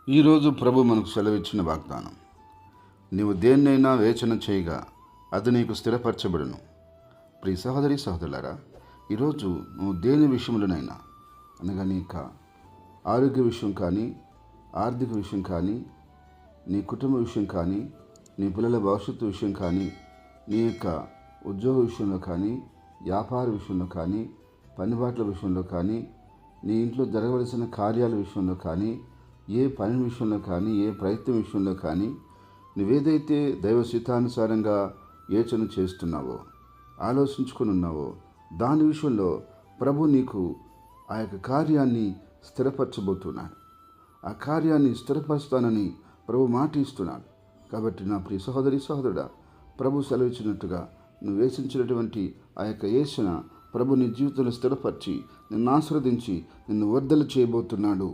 ఈరోజు ప్రభు మనకు సెలవిచ్చిన వాగ్దానం, నీవు దేన్నైనా వేచన చేయగా అది నీకు స్థిరపరచబడును. ప్రియ సహోదరి సహోదరులారా, ఈరోజు నువ్వు దేని విషయంలోనైనా, అనగా నీ యొక్క ఆరోగ్య విషయం కానీ, ఆర్థిక విషయం కానీ, నీ కుటుంబ విషయం కానీ, నీ పిల్లల భవిష్యత్తు విషయం కానీ, నీ యొక్క ఉద్యోగ విషయంలో కానీ, వ్యాపార విషయంలో కానీ, పనిబాట్ల విషయంలో కానీ, నీ ఇంట్లో జరగవలసిన కార్యాల విషయంలో కానీ, ఏ పని విషయంలో కానీ, ఏ ప్రయత్నం విషయంలో కానీ, నువ్వేదైతే దైవ చిత్తానుసారంగా యోచన చేస్తున్నావో, ఆలోచించుకొని ఉన్నావో, దాని విషయంలో ప్రభు నీకు ఆ యొక్క కార్యాన్ని స్థిరపరచబోతున్నాడు. ఆ కార్యాన్ని స్థిరపరుస్తానని ప్రభు మాట ఇస్తున్నాడు. కాబట్టి నా ప్రియ సహోదరి సహోదరుడా, ప్రభు సెలవిచ్చినట్టుగా నువ్వు వేసించినటువంటి ఆ యొక్క యేసున ప్రభు నీ జీవితంలో స్థిరపరిచి నిన్ను ఆశీర్వదించి నిన్ను వర్ధలు చేయబోతున్నాడు.